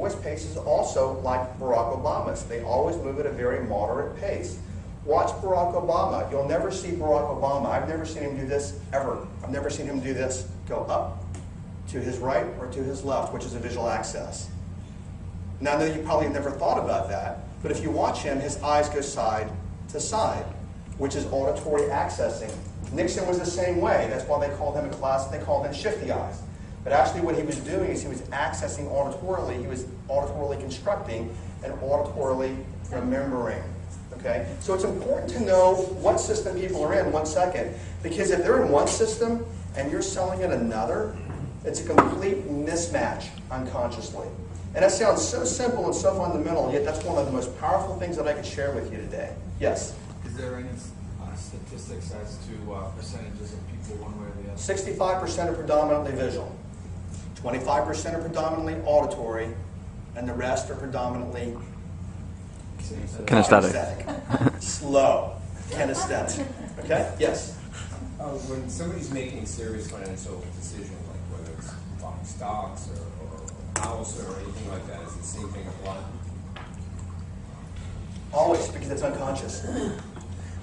voice pace is also like Barack Obama's. They always move at a very moderate pace. Watch Barack Obama. You'll never see Barack Obama. I've never seen him do this ever. I've never seen him do this, go up to his right or to his left, which is a visual access. Now, I know you probably never thought about that, but if you watch him, his eyes go side to side, which is auditory accessing. Nixon was the same way. That's why they called him in class, they called him shifty eyes. But actually what he was doing is he was accessing auditorily, he was auditorily constructing and auditorily remembering. Okay? So it's important to know what system people are in, 1 second, because if they're in one system and you're selling in another, it's a complete mismatch unconsciously. And that sounds so simple and so fundamental, yet that's one of the most powerful things that I could share with you today. Yes? Is there any statistics as to percentages of people one way or the other? 65% are predominantly visual, 25% are predominantly auditory, and the rest are predominantly kinesthetic. Slow. Kinesthetic. Okay? Yes? When somebody's making a serious financial decision, like whether it's buying stocks or a house or anything like that, is the same thing apply? Always, because it's unconscious.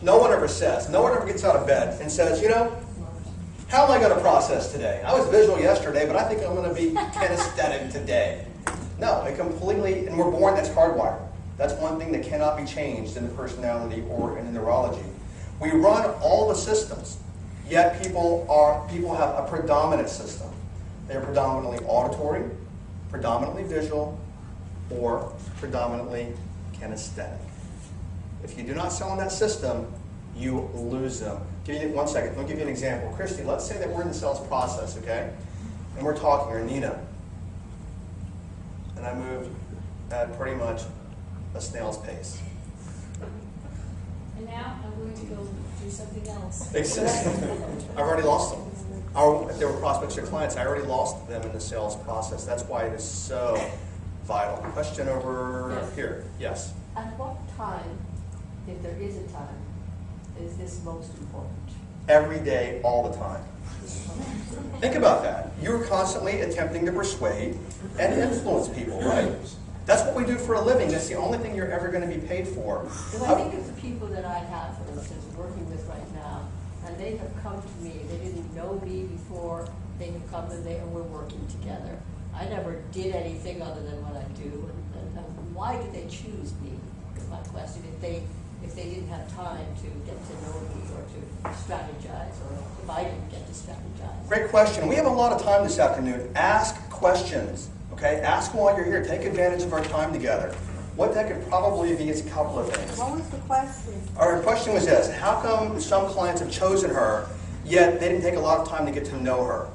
No one ever gets out of bed and says, you know, how am I going to process today? I was visual yesterday, but I think I'm going to be kinesthetic today. No, it completely, and we're born, that's hardwired. That's one thing that cannot be changed in the personality or in the neurology. We run all the systems, yet people have a predominant system. They're predominantly auditory, predominantly visual, or predominantly kinesthetic. If you do not sell in that system, you lose them. Give you 1 second. I'll give you an example. Christy, let's say that we're in the sales process, okay? And we're talking, or Nina. And I moved at pretty much a snail's pace. And now I'm going to go do something else. I've already lost them. If they were prospects or clients, I already lost them in the sales process. That's why it is so vital. Question over here. Yes? At what time, if there is a time, is this most important? Every day, all the time. Think about that. You're constantly attempting to persuade and influence people, right? That's what we do for a living. That's the only thing you're ever going to be paid for. Because I think of the people that I have, for instance, working with right now, and they have come to me. They didn't know me before. They have come and we're working together. I never did anything other than what I do. And why did they choose me? Is my question. If they didn't have time to get to know me or to strategize, or if I didn't get to strategize. Great question. We have a lot of time this afternoon. Ask questions. Okay? Ask while you're here. Take advantage of our time together. What that could probably be is a couple of things. What was the question? Our question was this: how come some clients have chosen her, yet they didn't take a lot of time to get to know her?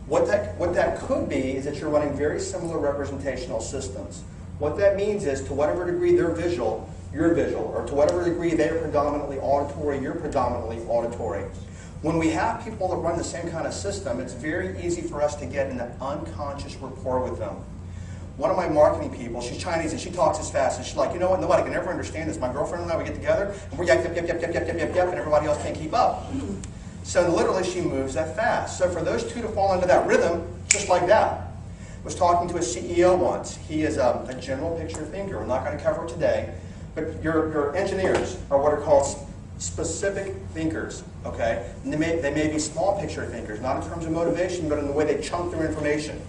What that could be is that you're running very similar representational systems. What that means is, to whatever degree they're visual, you're visual, or to whatever degree they are predominantly auditory, you're predominantly auditory. When we have people that run the same kind of system, it's very easy for us to get in an unconscious rapport with them. One of my marketing people, she's Chinese and she talks as fast, and she's like, you know what, nobody can ever understand this. My girlfriend and I, we get together, and we're yap, yap, yap, yap, yap, yap, yap, yap, and everybody else can't keep up. So literally she moves that fast. So for those two to fall into that rhythm, just like that. I was talking to a CEO once. He is a general picture thinker. We're not going to cover it today, but your engineers are what are called specific thinkers, okay? And they may be small picture thinkers, not in terms of motivation, but in the way they chunk their information.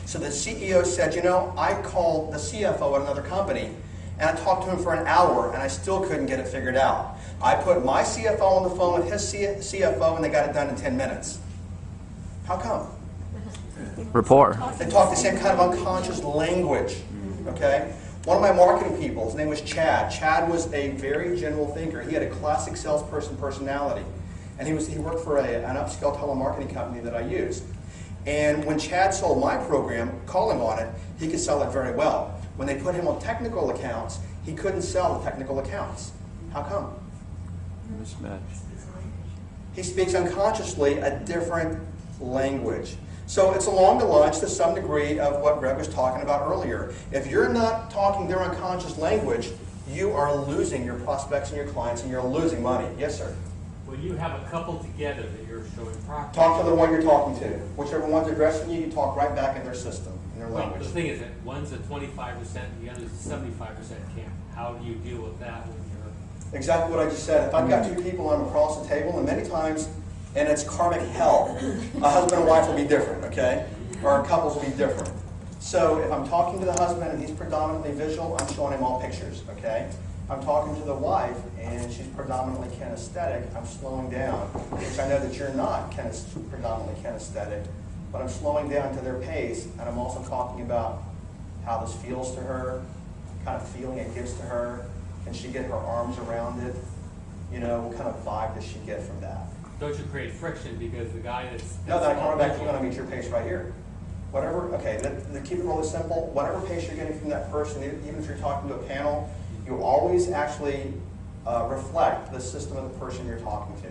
So the CEO said, you know, I called the CFO at another company, and I talked to him for an hour, and I still couldn't get it figured out. I put my CFO on the phone with his CFO, and they got it done in 10 minutes. How come? Rapport. They talk the same kind of unconscious language, okay? One of my marketing people, his name was Chad. Chad was a very general thinker. He had a classic salesperson personality. And he worked for an upscale telemarketing company that I used. And when Chad sold my program, calling on it, he could sell it very well. When they put him on technical accounts, he couldn't sell the technical accounts. How come? Mismatch. He speaks unconsciously a different language. So it's along the lines, to some degree, of what Greg was talking about earlier. If you're not talking their unconscious language, you are losing your prospects and your clients, and you're losing money. Yes, sir? Well, you have a couple together that you're showing progress. Talk to the one you're talking to. Whichever one's addressing you, you talk right back in their system. And their Well, language. the thing is that one's a 25% and the other's a 75% camp. How do you deal with that when you're... Exactly what I just said. If I've got two people and I'm across the table, and many times, and it's karmic hell, a husband and wife will be different, okay? Or couples will be different. So if I'm talking to the husband and he's predominantly visual, I'm showing him all pictures, okay? I'm talking to the wife and she's predominantly kinesthetic, I'm slowing down, which I know that you're not predominantly kinesthetic, but I'm slowing down to their pace, and I'm also talking about how this feels to her, kind of feeling it gives to her. Can she get her arms around it? You know, what kind of vibe does she get from that? Don't you create friction because the guy that's... No, then I come right back, you're going to meet your pace right here. Whatever, okay, keep it really simple. Whatever pace you're getting from that person, even if you're talking to a panel, you always actually reflect the system of the person you're talking to.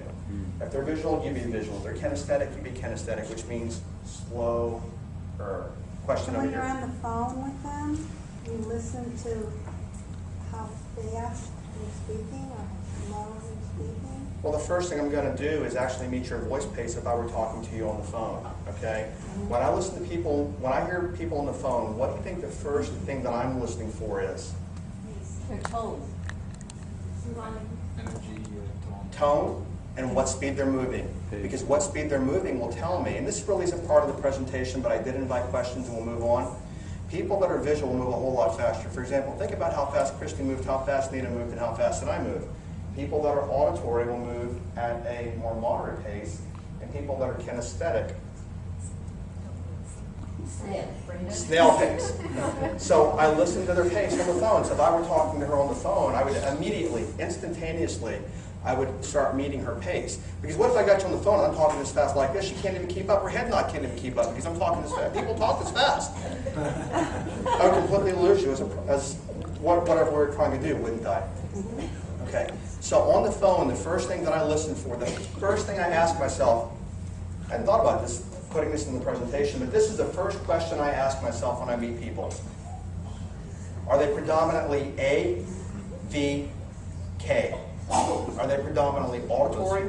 If they're visual, you be visual. If they're kinesthetic, you be kinesthetic, which means slow. Question over When you're here. on the phone with them, you listen to how fast they're speaking or how slow they're speaking. Well, the first thing I'm going to do is actually meet your voice pace if I were talking to you on the phone, okay? When I listen to people, when I hear people on the phone, what do you think the first thing that I'm listening for is? Their tone. Energy, tone. Tone and what speed they're moving. Because what speed they're moving will tell me, and this really isn't part of the presentation, but I did invite questions and we'll move on. People that are visual move a whole lot faster. For example, think about how fast Christy moved, how fast Nina moved, and how fast did I move. People that are auditory will move at a more moderate pace, and people that are kinesthetic, snail pace. So I listen to their pace on the phone. So if I were talking to her on the phone, I would immediately, instantaneously, I would start meeting her pace. Because what if I got you on the phone and I'm talking this fast like this? She can't even keep up. Her head nod can't even keep up because I'm talking this fast. People talk this fast. I would completely lose you as whatever we're trying to do, wouldn't I? Okay. So on the phone, the first thing that I listen for, the first thing I ask myself, I hadn't thought about this, putting this in the presentation, but this is the first question I ask myself when I meet people. Are they predominantly A, V, K? Are they predominantly auditory,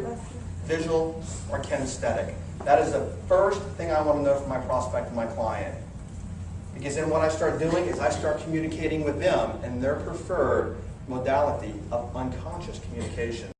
visual, or kinesthetic? That is the first thing I want to know from my prospect and my client. Because then what I start doing is I start communicating with them in their preferred modality of unconscious communication.